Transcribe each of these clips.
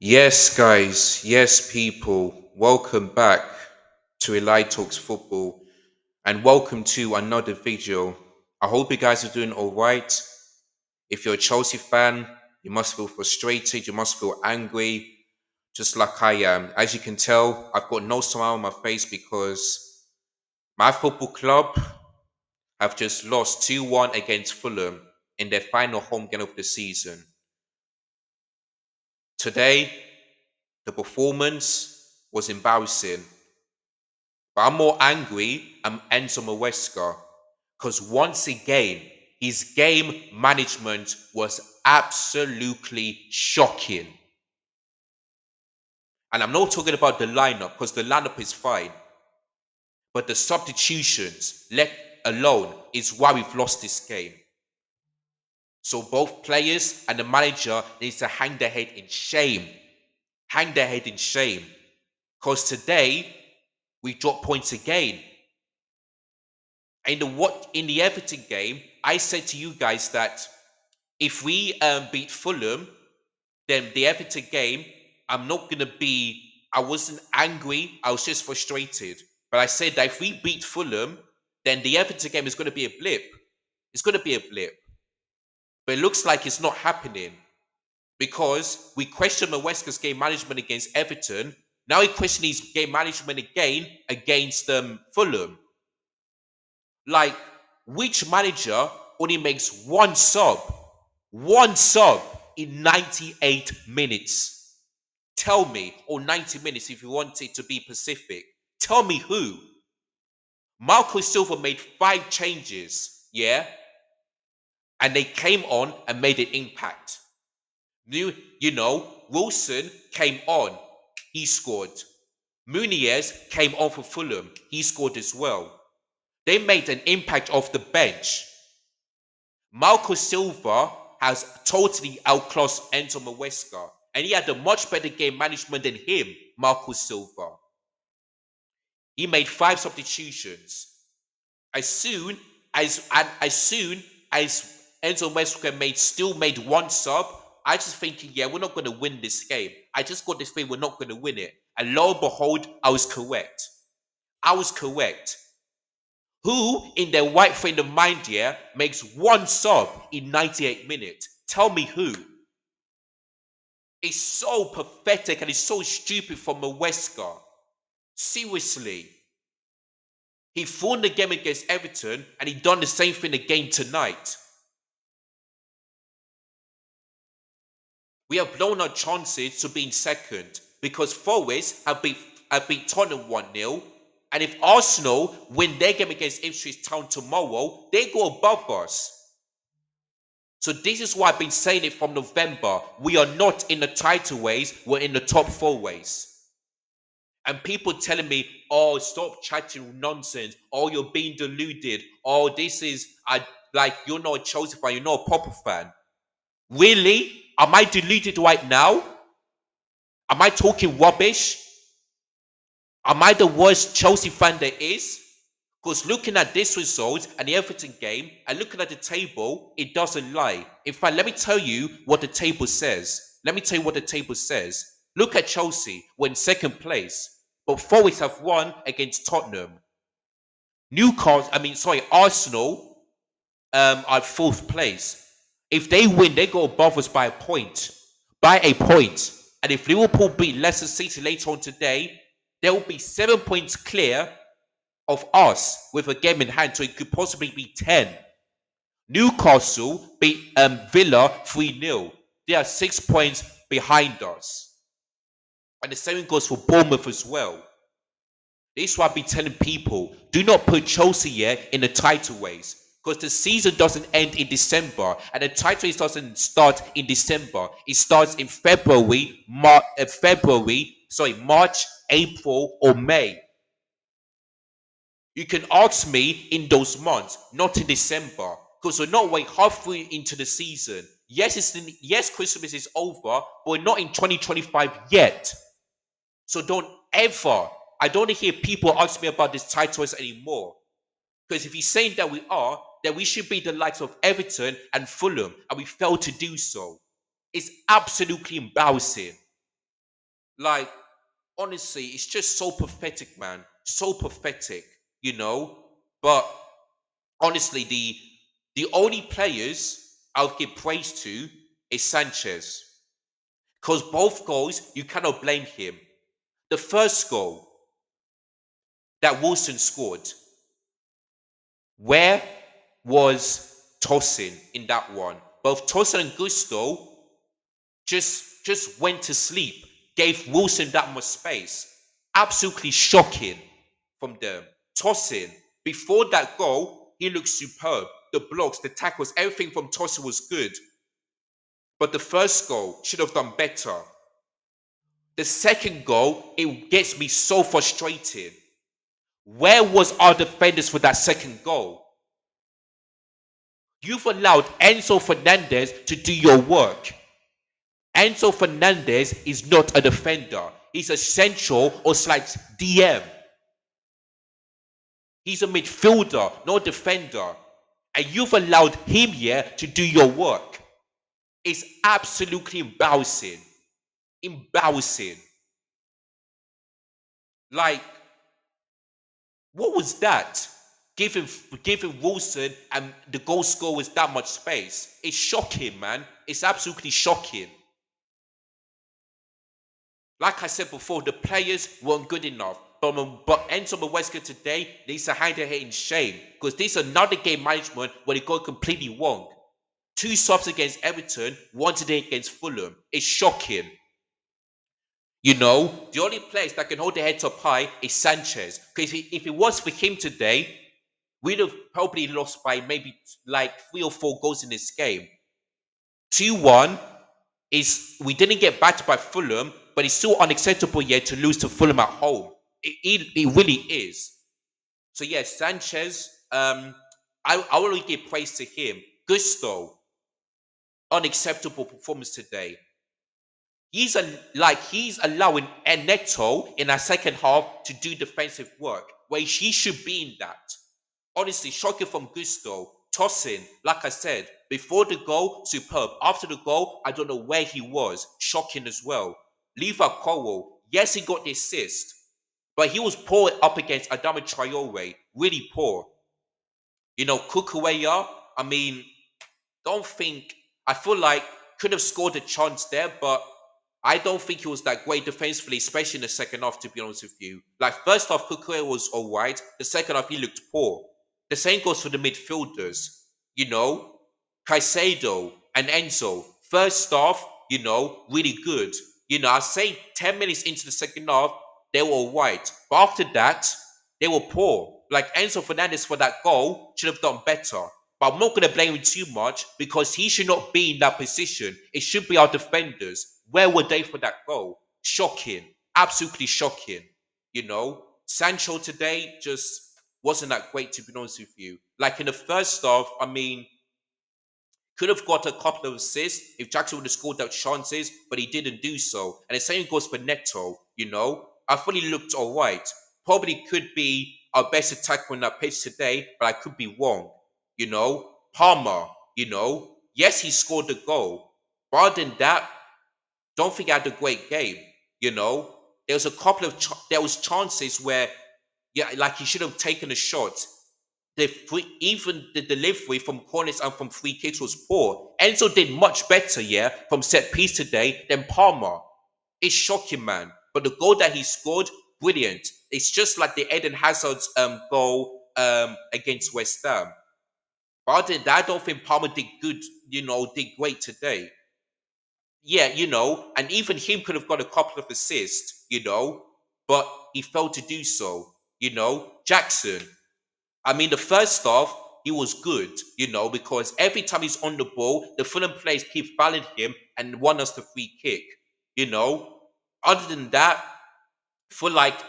Yes, guys. Yes, people. Welcome back to Eli Talks Football and welcome to another video. I hope you guys are doing all right. If you're a Chelsea fan, you must feel frustrated, you must feel angry, just like I am. As you can tell, I've got no smile on my face because my football club have just lost 2-1 against Fulham in their final home game of the season. Today, the performance was embarrassing. But I'm more angry at Enzo Maresca'a because once again, his game management was absolutely shocking. And I'm not talking about the lineup because the lineup is fine. But the substitutions, let alone, is why we've lost this game. So both players and the manager needs to hang their head in shame. Hang their head in shame. Because today we dropped points again. In the Everton game, I said to you guys that if we beat Fulham, then the Everton game, I'm not gonna be. I wasn't angry. I was just frustrated. But I said that if we beat Fulham, then the Everton game is gonna be a blip. It's gonna be a blip. But it looks like it's not happening because we questioned Maresca's game management against Everton. Now we question his game management again against Fulham. Like, which manager only makes one sub in 98 minutes? Tell me, or 90 minutes if you want it to be Pacific. Tell me who. Marco Silva made 5 changes, yeah? And they came on and made an impact. Wilson came on, he scored. Muniz came on for Fulham, he scored as well. They made an impact off the bench. Marco Silva has totally outclassed Enzo Maresca, and he had a much better game management than him, Marco Silva. He made 5 substitutions. As soon as Enzo Maresca still made 1 sub, I just thinking, yeah, we're not going to win this game. I just got this feeling we're not going to win it. And lo and behold, I was correct. I was correct. Who in their right frame of mind here makes 1 sub in 98 minutes? Tell me who. It's so pathetic and it's so stupid from Maresca. Seriously. He won the game against Everton and he done the same thing again tonight. We have blown our chances to being second because Forest have beat Tottenham 1-0. And if Arsenal win their game against Ipswich Town tomorrow, they go above us. So this is why I've been saying it from November. We are not in the title race, we're in the top 4 race. And people telling me, oh, stop chatting nonsense. Oh, you're being deluded. Oh, you're not a Chelsea fan, you're not a proper fan. Really? Am I deluded right now? Am I talking rubbish? Am I the worst Chelsea fan there is? Because looking at this result and the Everton game and looking at the table, it doesn't lie. In fact, let me tell you what the table says. Look at Chelsea. We're in second place. But Forest have won against Tottenham. Arsenal are fourth place. If they win, they go above us by a point. By a point. And if Liverpool beat Leicester City later on today, they will be 7 points clear of us with a game in hand, so it could possibly be 10. Newcastle beat Villa 3-0. They are 6 points behind us. And the same goes for Bournemouth as well. This is why I've been telling people, do not put Chelsea here in the title race. Because the season doesn't end in December. And the title race doesn't start in December. It starts in March, April, or May. You can ask me in those months, not in December, because we're not way halfway into the season. Yes, Christmas is over, but we're not in 2025 yet. So I don't hear people ask me about this title race anymore. Because if he's saying that we are, then we should be the likes of Everton and Fulham, and we failed to do so. It's absolutely embarrassing. Like, honestly, it's just so pathetic, man. So pathetic, you know? But honestly, the only players I'll give praise to is Sanchez. Because both goals, you cannot blame him. The first goal that Wilson scored, where was Tosin in that one? Both Tosin and Gusto just went to sleep, gave Wilson that much space. Absolutely shocking from them. Tosin, before that goal, he looked superb. The blocks, the tackles, everything from Tosin was good. But the first goal should have done better. The second goal, it gets me so frustrated. Where was our defenders for that second goal? You've allowed Enzo Fernandez to do your work. Enzo Fernandez is not a defender. He's a central or slight DM. He's a midfielder, not a defender. And you've allowed him here to do your work. It's absolutely embarrassing. Embarrassing. Like, what was that? Giving giving Wilson and the goal scorers that much space. It's shocking, man. It's absolutely shocking. Like I said before, the players weren't good enough. But Enzo Maresca today needs to hide their head in shame because this is another game management where they got completely wrong. Two subs against Everton, one today against Fulham. It's shocking. The only place that can hold their heads up high is Sanchez. Because if it was for him today, we'd have probably lost by maybe like 3 or 4 goals in this game. 2-1 is we didn't get battered by Fulham, but it's still unacceptable yet to lose to Fulham at home. It really is. So yeah, Sanchez, I will give praise to him. Gusto, unacceptable performance today. He's allowing Neto in our second half to do defensive work where he should be in that. Honestly, shocking from Gusto. Tossing, like I said, before the goal, superb. After the goal, I don't know where he was. Shocking as well. Levi Cowell, yes, he got the assist, but he was poor up against Adama Traore. Really poor. Kukuweya, I mean, don't think I feel like could have scored a chance there, but I don't think he was that great defensively, especially in the second half, to be honest with you. Like first half, Kukuweya was alright. The second half, he looked poor. The same goes for the midfielders. You know, Caicedo and Enzo. First half, really good. I say 10 minutes into the second half, they were alright. But after that, they were poor. Like Enzo Fernandez for that goal should have done better. But I'm not going to blame him too much because he should not be in that position. It should be our defenders. Where were they for that goal? Shocking. Absolutely shocking. Sancho today just wasn't that great, to be honest with you. Like in the first half, I mean, could have got a couple of assists if Jackson would have scored those chances, but he didn't do so. And the same goes for Neto. I thought he looked all right. Probably could be our best attacker on that pitch today, but I could be wrong. Palmer, yes, he scored the goal. But other than that, don't think he had a great game. There was a couple of there was chances where, yeah, like he should have taken a shot. Even the delivery from corners and from free kicks was poor. Enzo did much better, yeah, from set piece today than Palmer. It's shocking, man. But the goal that he scored, brilliant. It's just like the Eden Hazard's goal against West Ham. But other than that, I don't think Palmer did good, did great today. Yeah, and even him could have got a couple of assists, but he failed to do so. Jackson, I mean, the first half, he was good, because every time he's on the ball, the Fulham players keep fouling him and won us the free kick, you know. Other than that, for like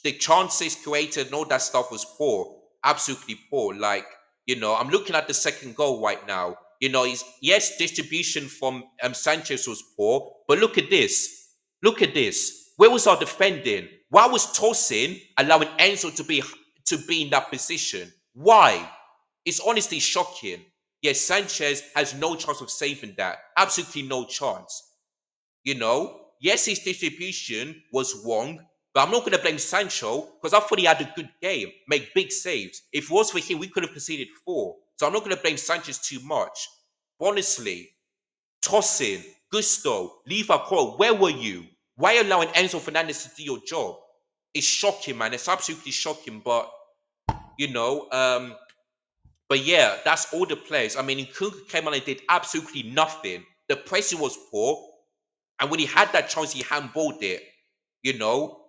the chances created and all that stuff was poor, absolutely poor. Like, I'm looking at the second goal right now. He's yes, distribution from Sanchez was poor, but look at this. Look at this. Where was our defending? Why was Tosin allowing Enzo to be in that position? Why? It's honestly shocking. Yes, Sanchez has no chance of saving that. Absolutely no chance. Yes, his distribution was wrong, but I'm not going to blame Sancho because I thought he had a good game, made big saves. If it was for him, we could have conceded four. So I'm not going to blame Sanchez too much. But honestly, Tosin, Gusto, Liverpool, where were you? Why allowing Enzo Fernandez to do your job? It's shocking, man. It's absolutely shocking. But you know, but yeah, that's all the players. I mean, Nkunku came on and did absolutely nothing. The pressing was poor, and when he had that chance, he handballed it. You know,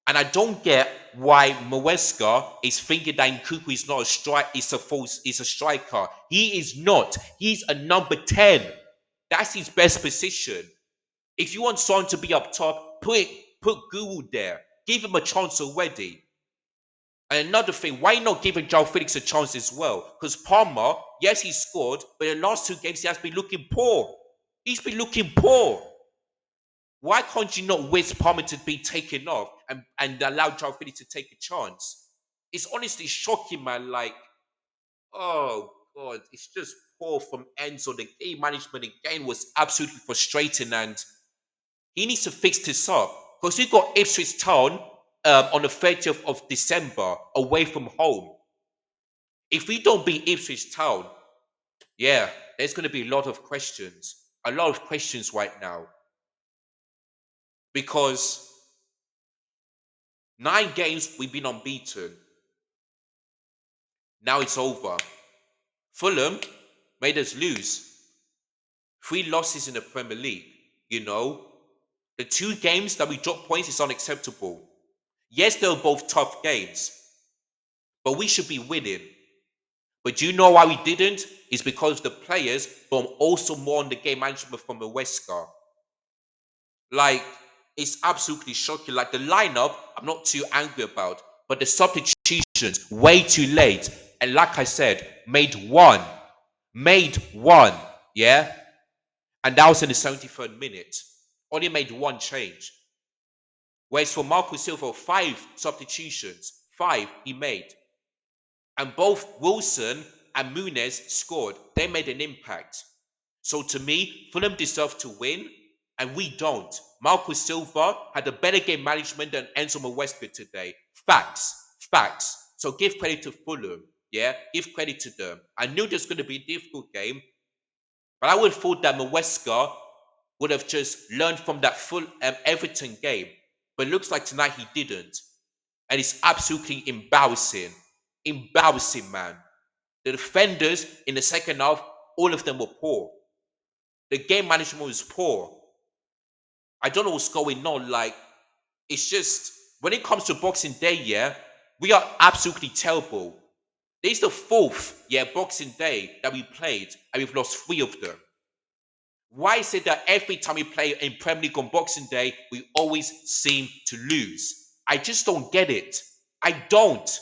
and I don't get why Maresca is thinking that Nkunku is not a strike, is a striker. He is not. He's a number 10. That's his best position. If you want someone to be up top, put Guru there. Give him a chance already. And another thing, why not giving João Felix a chance as well? Because Palmer, yes, he scored, but in the last two games he has been looking poor. He's been looking poor. Why can't you not wait Palmer to be taken off and allow João Felix to take a chance? It's honestly shocking, man. Like, oh god, it's just poor from Enzo. The game management again was absolutely frustrating, and he needs to fix this up because we got Ipswich Town on the 30th of December away from home. If we don't beat Ipswich Town, yeah, there's going to be a lot of questions right now because 9 games we've been unbeaten. Now it's over. Fulham made us lose 3 losses in the Premier League. You know, the 2 games that we dropped points is unacceptable. Yes, they were both tough games, but we should be winning. But do you know why we didn't? It's because the players, but also more on the game management from Maresca. Like, it's absolutely shocking. Like, the lineup, I'm not too angry about, but the substitutions, way too late. And like I said, made one, yeah? And that was in the 73rd minute. Only made one change. Whereas for Marco Silva, 5 substitutions, 5 he made. And both Wilson and Muniz scored. They made an impact. So to me, Fulham deserve to win, and we don't. Marco Silva had a better game management than Enzo Maresca today. Facts. Facts. So give credit to Fulham. Yeah, give credit to them. I knew this was going to be a difficult game, but I would have thought that Maresca would have just learned from that full Everton game. But it looks like tonight he didn't. And it's absolutely embarrassing. Embarrassing, man. The defenders in the second half, all of them were poor. The game management was poor. I don't know what's going on. Like, it's just when it comes to Boxing Day, yeah, we are absolutely terrible. This is the fourth, yeah, Boxing Day that we played, and we've lost 3 of them. Why is it that every time we play in Premier League on Boxing Day, we always seem to lose? I just don't get it. I don't.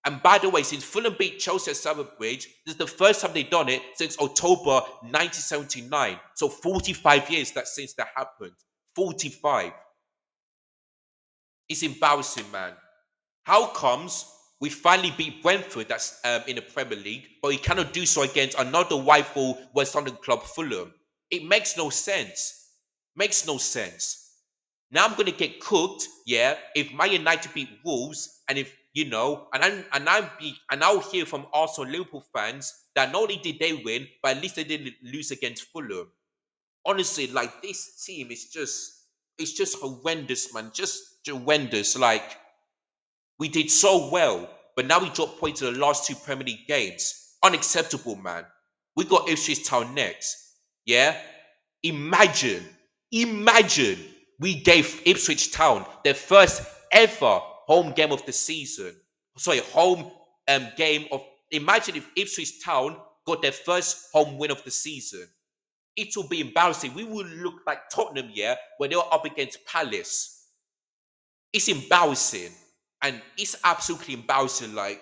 And by the way, since Fulham beat Chelsea at Stamford Bridge, this is the first time they've done it since October 1979. So 45 years that since that happened. 45. It's embarrassing, man. How comes we finally beat Brentford that's in the Premier League, but we cannot do so against another rival West London club, Fulham? It makes no sense. Makes no sense. Now I'm gonna get cooked, yeah. If Man United beat Wolves, and if you know, and I'll hear from Arsenal Liverpool fans that not only did they win, but at least they didn't lose against Fulham. Honestly, like this team is just horrendous, man. Just horrendous. Like we did so well, but now we dropped points in the last 2 Premier League games. Unacceptable, man. We got Ipswich Town next. Yeah? Imagine, imagine we gave Ipswich Town their first ever home game of the season. Sorry, home game of. Imagine if Ipswich Town got their first home win of the season. It will be embarrassing. We will look like Tottenham, yeah, when they were up against Palace. It's embarrassing. And it's absolutely embarrassing. Like,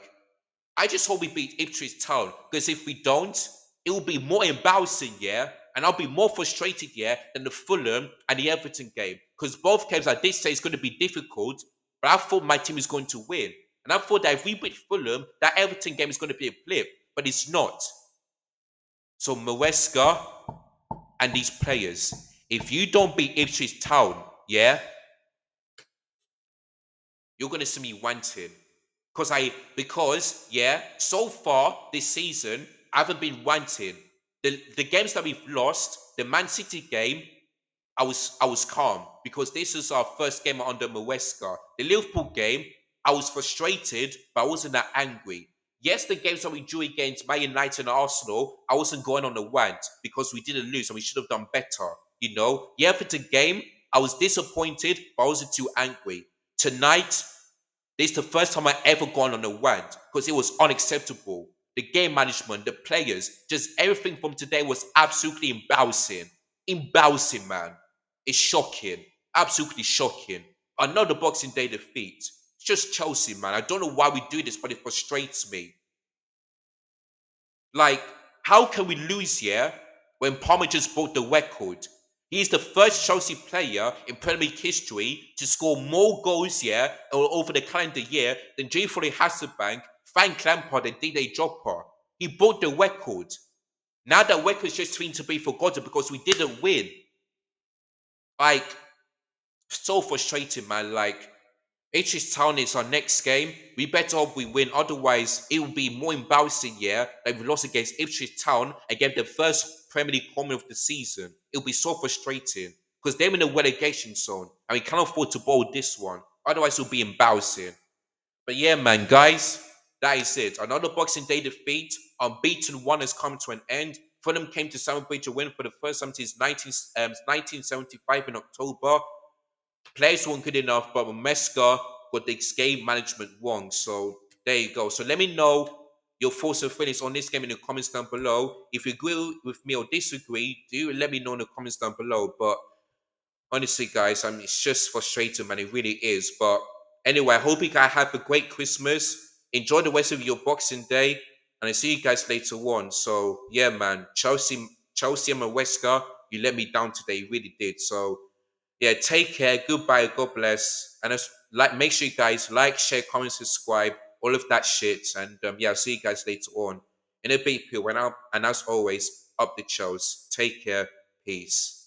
I just hope we beat Ipswich Town because if we don't, it will be more embarrassing, yeah? And I'll be more frustrated, yeah, than the Fulham and the Everton game. Because both games I did say it's going to be difficult, but I thought my team is going to win. And I thought that if we beat Fulham, that Everton game is going to be a blip, but it's not. So Maresca and these players, If you don't beat Ipswich Town, yeah, you're gonna see me wanting. Because yeah, so far this season, I haven't been wanting. The games that we've lost, the Man City game, I was calm because this is our first game under Maresca. The Liverpool game, I was frustrated, but I wasn't that angry. Yes, the games that we drew against Man United and Arsenal, I wasn't going on a rant because we didn't lose and we should have done better. The Everton game, I was disappointed, but I wasn't too angry. Tonight, this is the first time I ever gone on a rant because it was unacceptable. The game management, the players, just everything from today was absolutely embarrassing. Embarrassing, man. It's shocking. Absolutely shocking. Another Boxing Day defeat. It's just Chelsea, man. I don't know why we do this, but it frustrates me. Like, how can we lose here when Palmer just broke the record? He's the first Chelsea player in Premier League history to score more goals here or over the calendar year than Jeffrey Hasselbank, Frank Lampard, and Didier Drogba. He broke the record. Now that record's just going to be forgotten because we didn't win. Like, so frustrating, man. Like, Ipswich Town is our next game. We better hope we win. Otherwise, it will be more embarrassing, yeah, that we lost against Ipswich Town against the first Premier League home of the season. It'll be so frustrating because they're in a relegation zone and we can't afford to bowl this one. Otherwise, it'll be embarrassing. But yeah, man, guys, that is it. Another Boxing Day defeat. Unbeaten one has come to an end. Fulham came to Stamford Bridge a win for the first time since 1975 in October. Players weren't good enough, but Maresca got the game management wrong. So there you go. So let me know your thoughts and feelings on this game in the comments down below. If you agree with me or disagree, do let me know in the comments down below. But honestly, guys, I mean, it's just frustrating, man. It really is. But anyway, I hope you guys have a great Christmas. Enjoy the rest of your Boxing Day, and I see you guys later on. So yeah, man, Chelsea and Maresca, you let me down today. You really did. So yeah, take care. Goodbye. God bless. And make sure you guys like, share, comment, subscribe, all of that shit. And yeah, I'll see you guys later on in a bit. And as always, up the shows. Take care. Peace.